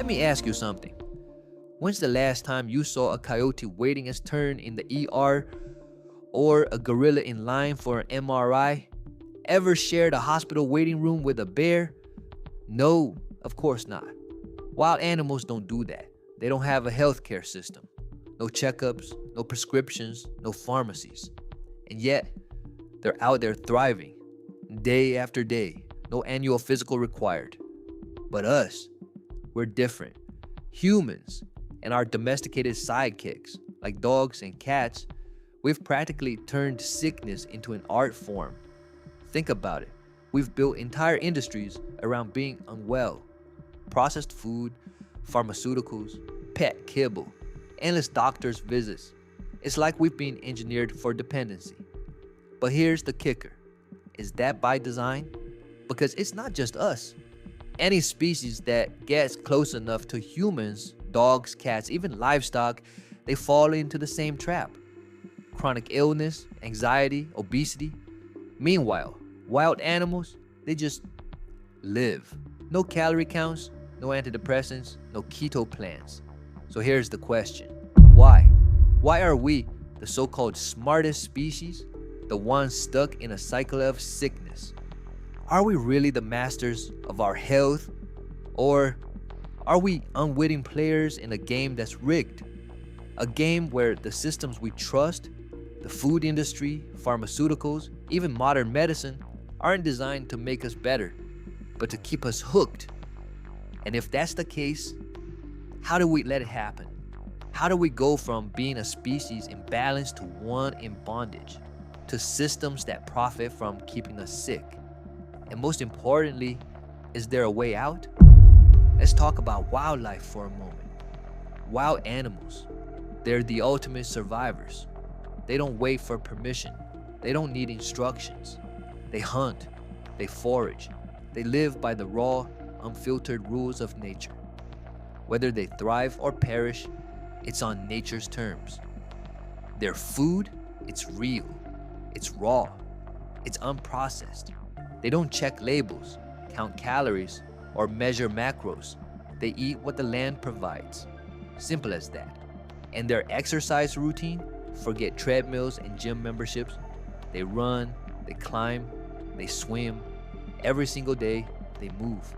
Let me ask you something. When's the last time you saw a coyote waiting his turn in the ER or a gorilla in line for an MRI? Ever shared a hospital waiting room with a bear? No, of course not. Wild animals don't do that. They don't have a healthcare system. No checkups, no prescriptions, no pharmacies. And yet, they're out there thriving, day after day, no annual physical required. But us, we're different. Humans and our domesticated sidekicks, like dogs and cats, we've practically turned sickness into an art form. Think about it. We've built entire industries around being unwell. Processed food, pharmaceuticals, pet kibble, endless doctor's visits. It's like we've been engineered for dependency. But here's the kicker. Is that by design? Because it's not just us. Any species that gets close enough to humans, dogs, cats, even livestock, they fall into the same trap. Chronic illness, anxiety, obesity. Meanwhile, wild animals, they just live. No calorie counts, no antidepressants, no keto plans. So here's the question. Why? Why are we, the so-called smartest species, the ones stuck in a cycle of sickness? Are we really the masters of our health? Or are we unwitting players in a game that's rigged? A game where the systems we trust, the food industry, pharmaceuticals, even modern medicine, aren't designed to make us better, but to keep us hooked. And if that's the case, how do we let it happen? How do we go from being a species in balance to one in bondage, to systems that profit from keeping us sick? And most importantly, is there a way out? Let's talk about wildlife for a moment. Wild animals, they're the ultimate survivors. They don't wait for permission. They don't need instructions. They hunt, they forage, they live by the raw, unfiltered rules of nature. Whether they thrive or perish, it's on nature's terms. Their food, it's real, it's raw, it's unprocessed. They don't check labels, count calories, or measure macros. They eat what the land provides. Simple as that. And their exercise routine, forget treadmills and gym memberships. They run, they climb, they swim. Every single day, they move.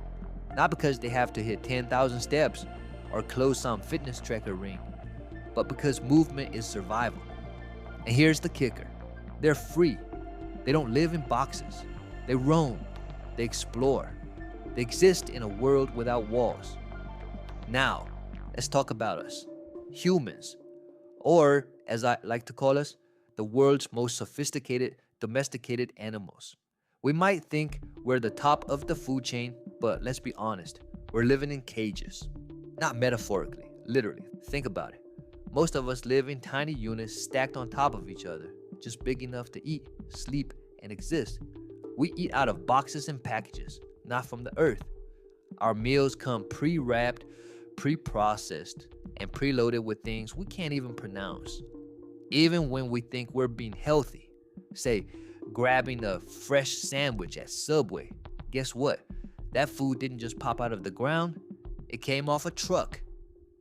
Not because they have to hit 10,000 steps or close some fitness tracker ring, but because movement is survival. And here's the kicker. They're free. They don't live in boxes. They roam. They explore. They exist in a world without walls. Now, let's talk about us, humans, or as I like to call us, the world's most sophisticated domesticated animals. We might think we're the top of the food chain, but let's be honest, we're living in cages. Not metaphorically, literally. Think about it. Most of us live in tiny units stacked on top of each other, just big enough to eat, sleep, and exist. We eat out of boxes and packages, not from the earth. Our meals come pre-wrapped, pre-processed, and preloaded with things we can't even pronounce. Even when we think we're being healthy, say, grabbing a fresh sandwich at Subway, guess what? That food didn't just pop out of the ground, it came off a truck.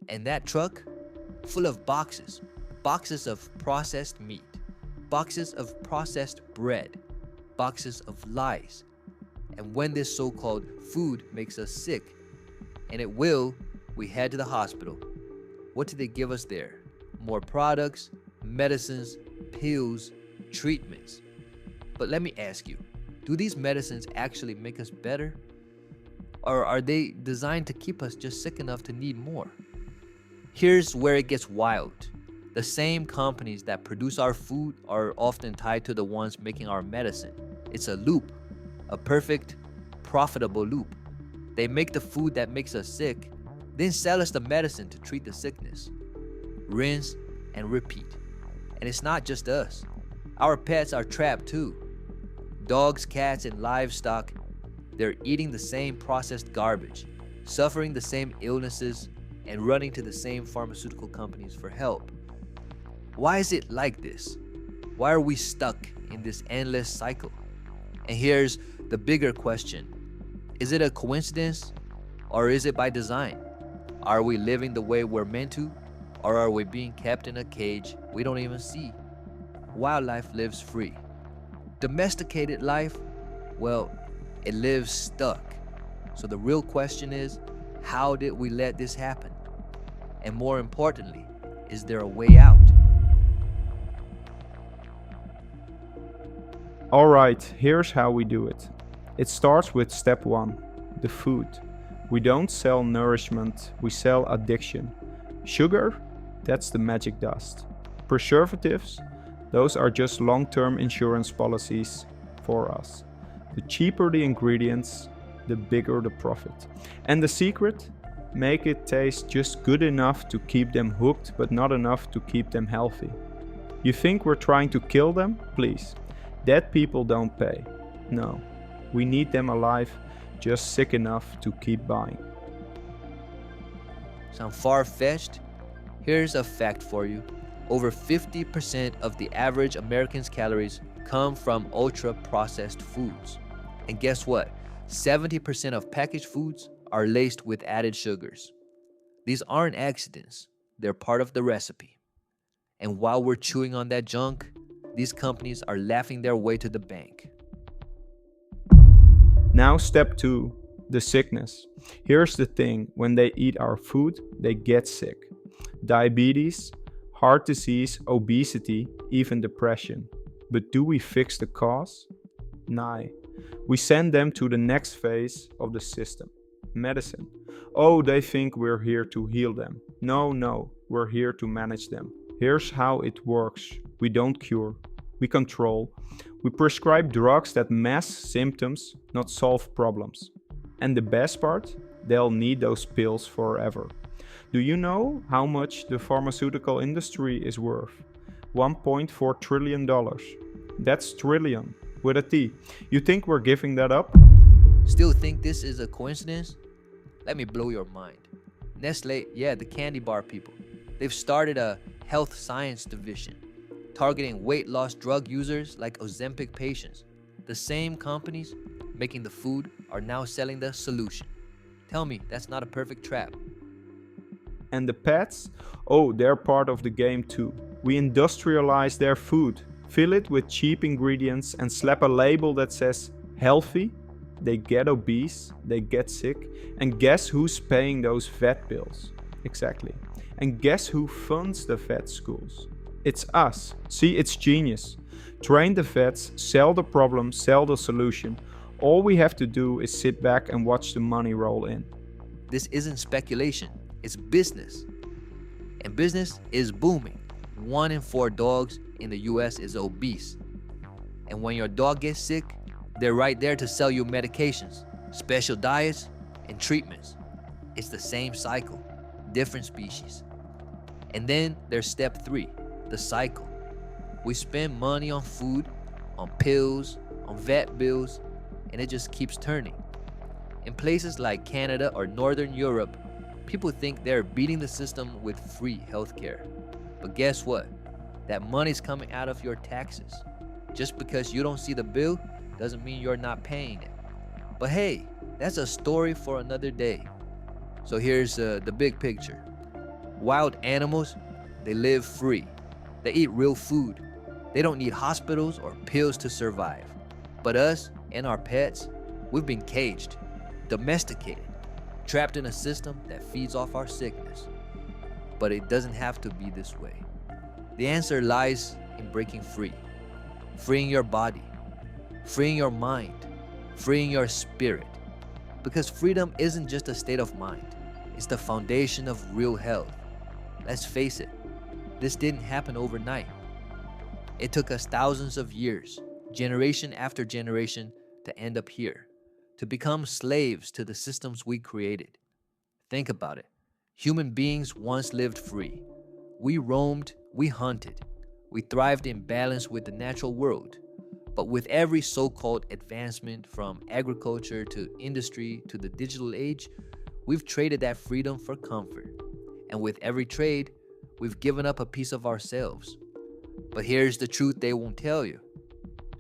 And that truck, full of boxes of processed meat, boxes of processed bread, boxes of lies. And when this so-called food makes us sick, and it will, we head to the hospital. What do they give us there? More products, medicines, pills, treatments. But let me ask you, do these medicines actually make us better? Or are they designed to keep us just sick enough to need more? Here's where it gets wild. The same companies that produce our food are often tied to the ones making our medicine. It's a loop, a perfect, profitable loop. They make the food that makes us sick, then sell us the medicine to treat the sickness. Rinse and repeat. And it's not just us. Our pets are trapped too. Dogs, cats, and livestock, they're eating the same processed garbage, suffering the same illnesses, and running to the same pharmaceutical companies for help. Why is it like this? Why are we stuck in this endless cycle? And here's the bigger question. Is it a coincidence or is it by design? Are we living the way we're meant to? Or are we being kept in a cage we don't even see? Wildlife lives free. Domesticated life, well, it lives stuck. So the real question is, how did we let this happen? And more importantly, is there a way out? Alright, here's how we do it. It starts with step 1, the food. We don't sell nourishment, we sell addiction. Sugar? That's the magic dust. Preservatives? Those are just long-term insurance policies for us. The cheaper the ingredients, the bigger the profit. And the secret? Make it taste just good enough to keep them hooked, but not enough to keep them healthy. You think we're trying to kill them? Please. Dead people don't pay. No. We need them alive, just sick enough to keep buying. Sound far-fetched? Here's a fact for you. Over 50% of the average American's calories come from ultra-processed foods. And guess what? 70% of packaged foods are laced with added sugars. These aren't accidents, they're part of the recipe. And while we're chewing on that junk, these companies are laughing their way to the bank. Now step 2, the sickness. Here's the thing, when they eat our food, they get sick. Diabetes, heart disease, obesity, even depression. But do we fix the cause? Nah. We send them to the next phase of the system, medicine. Oh, they think we're here to heal them. No, we're here to manage them. Here's how it works. We don't cure, we control. We prescribe drugs that mask symptoms, not solve problems. And the best part? They'll need those pills forever. Do you know how much the pharmaceutical industry is worth? $1.4 trillion. That's trillion, with a T. You think we're giving that up? Still think this is a coincidence? Let me blow your mind. Nestle, yeah, the candy bar people, they've started a health science division targeting weight loss drug users like Ozempic patients. The same companies making the food are now selling the solution. Tell me that's not a perfect trap. And the pets? Oh, they're part of the game too. We industrialize their food, fill it with cheap ingredients, and slap a label that says healthy. They get obese, they get sick, and guess who's paying those vet bills? Exactly. And guess who funds the vet schools? It's us. See, it's genius. Train the vets, sell the problem, sell the solution. All we have to do is sit back and watch the money roll in. This isn't speculation, it's business. And business is booming. 1 in 4 dogs in the US is obese. And when your dog gets sick, they're right there to sell you medications, special diets, and treatments. It's the same cycle, different species. And then there's step 3, the cycle. We spend money on food, on pills, on vet bills, and it just keeps turning. In places like Canada or Northern Europe, people think they're beating the system with free healthcare. But guess what? That money's coming out of your taxes. Just because you don't see the bill doesn't mean you're not paying it. But hey, that's a story for another day. So here's the big picture. Wild animals, they live free. They eat real food. They don't need hospitals or pills to survive. But us and our pets, we've been caged, domesticated, trapped in a system that feeds off our sickness. But it doesn't have to be this way. The answer lies in breaking free. Freeing your body, freeing your mind, freeing your spirit. Because freedom isn't just a state of mind, it's the foundation of real health. Let's face it, this didn't happen overnight. It took us thousands of years, generation after generation, to end up here, to become slaves to the systems we created. Think about it. Human beings once lived free. We roamed, we hunted, we thrived in balance with the natural world. But with every so-called advancement from agriculture to industry to the digital age, we've traded that freedom for comfort. And with every trade, we've given up a piece of ourselves. But here's the truth they won't tell you.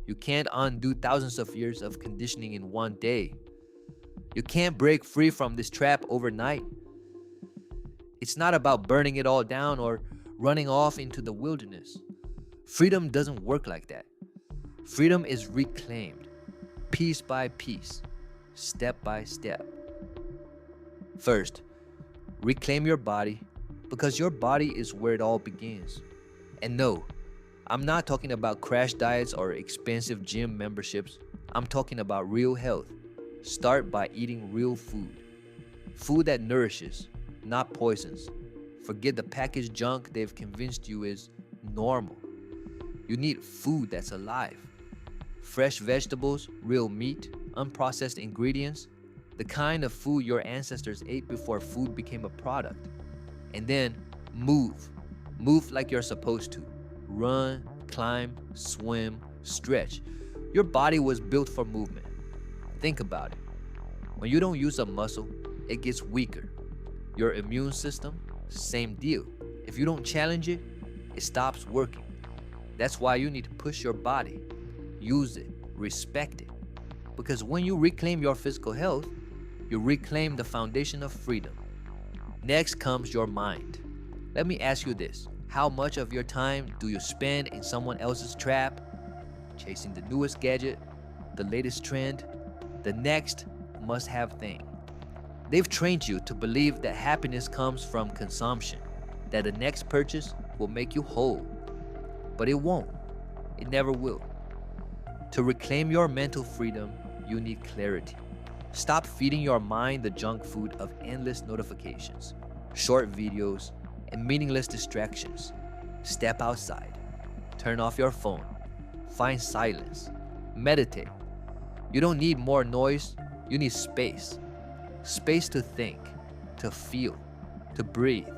You can't undo thousands of years of conditioning in one day. You can't break free from this trap overnight. It's not about burning it all down or running off into the wilderness. Freedom doesn't work like that. Freedom is reclaimed, piece by piece, step by step. First, reclaim your body because your body is where it all begins. And no, I'm not talking about crash diets or expensive gym memberships. I'm talking about real health. Start by eating real food. Food that nourishes, not poisons. Forget the packaged junk they've convinced you is normal. You need food that's alive. Fresh vegetables, real meat, unprocessed ingredients, the kind of food your ancestors ate before food became a product. And then move. Move like you're supposed to. Run, climb, swim, stretch. Your body was built for movement. Think about it. When you don't use a muscle, it gets weaker. Your immune system, same deal. If you don't challenge it, it stops working. That's why you need to push your body. Use it, respect it. Because when you reclaim your physical health, you reclaim the foundation of freedom. Next comes your mind. Let me ask you this. How much of your time do you spend in someone else's trap, chasing the newest gadget, the latest trend, the next must-have thing? They've trained you to believe that happiness comes from consumption, that the next purchase will make you whole. But it won't. It never will. To reclaim your mental freedom, you need clarity. Stop feeding your mind the junk food of endless notifications, short videos, and meaningless distractions. Step outside. Turn off your phone. Find silence. Meditate. You don't need more noise, you need space. Space to think, to feel, to breathe.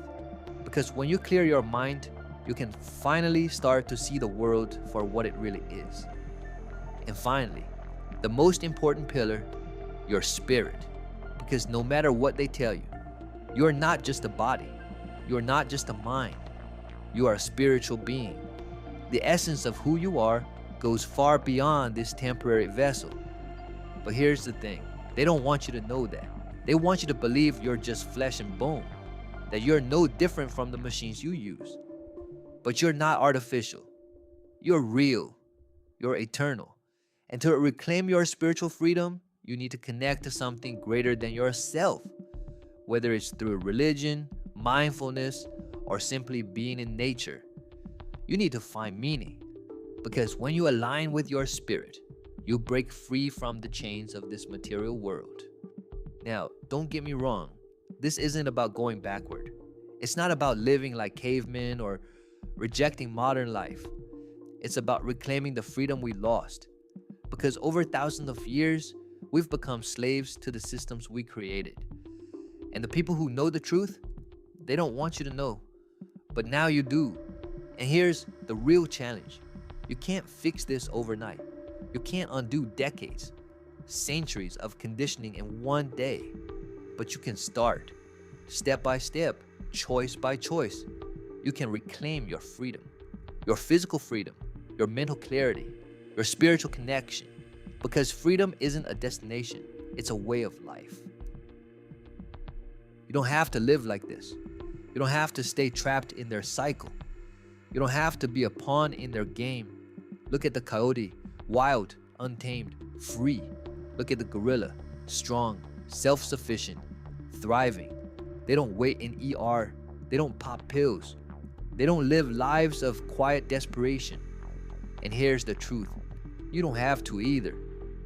Because when you clear your mind, you can finally start to see the world for what it really is. And finally, the most important pillar, your spirit. Because no matter what they tell you, you're not just a body. You're not just a mind. You are a spiritual being. The essence of who you are goes far beyond this temporary vessel. But here's the thing. They don't want you to know that. They want you to believe you're just flesh and bone, that you're no different from the machines you use. But you're not artificial. You're real. You're eternal. And to reclaim your spiritual freedom, you need to connect to something greater than yourself. Whether it's through religion, mindfulness, or simply being in nature. You need to find meaning. Because when you align with your spirit, you break free from the chains of this material world. Now, don't get me wrong. This isn't about going backward. It's not about living like cavemen or rejecting modern life. It's about reclaiming the freedom we lost. Because over thousands of years, we've become slaves to the systems we created. And the people who know the truth, they don't want you to know. But now you do. And here's the real challenge. You can't fix this overnight. You can't undo decades, centuries of conditioning in one day. But you can start, step by step, choice by choice. You can reclaim your freedom, your physical freedom, your mental clarity, your spiritual connection. Because freedom isn't a destination, it's a way of life. You don't have to live like this. You don't have to stay trapped in their cycle. You don't have to be a pawn in their game. Look at the coyote, wild, untamed, free. Look at the gorilla, strong, self-sufficient, thriving. They don't wait in ER. They don't pop pills. They don't live lives of quiet desperation. And here's the truth. You don't have to either.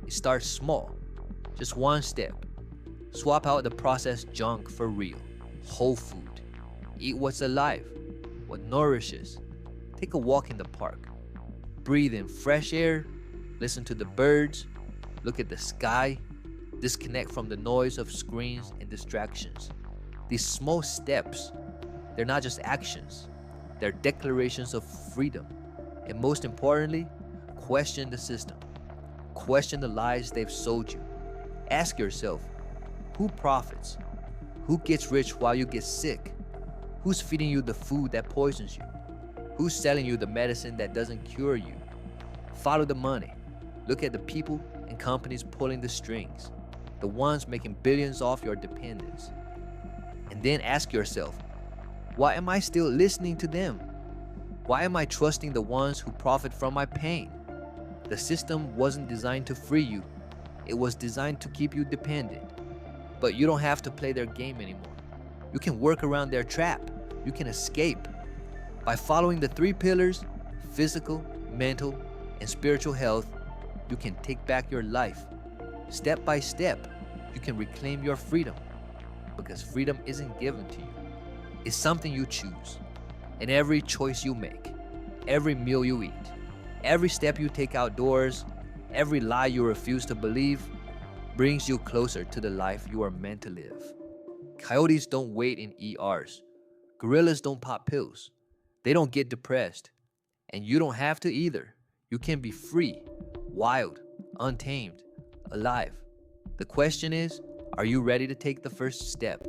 It starts small. Just one step. Swap out the processed junk for real, whole food. Eat what's alive, what nourishes. Take a walk in the park. Breathe in fresh air. Listen to the birds. Look at the sky. Disconnect from the noise of screens and distractions. These small steps, they're not just actions. They're declarations of freedom. And most importantly, question the system. Question the lies they've sold you. Ask yourself, who profits? Who gets rich while you get sick? Who's feeding you the food that poisons you? Who's selling you the medicine that doesn't cure you? Follow the money. Look at the people and companies pulling the strings, the ones making billions off your dependents. And then ask yourself, Why am I still listening to them? Why am I trusting the ones who profit from my pain? The system wasn't designed to free you, it was designed to keep you dependent. But you don't have to play their game anymore. You can work around their trap. You can escape. By following the 3 pillars, physical, mental, and spiritual health, you can take back your life. Step by step, you can reclaim your freedom. Because freedom isn't given to you, it's something you choose. And every choice you make, every meal you eat, every step you take outdoors, every lie you refuse to believe, brings you closer to the life you are meant to live. Coyotes don't wait in ERs. Gorillas don't pop pills. They don't get depressed. And you don't have to either. You can be free, wild, untamed, alive. The question is, are you ready to take the first step?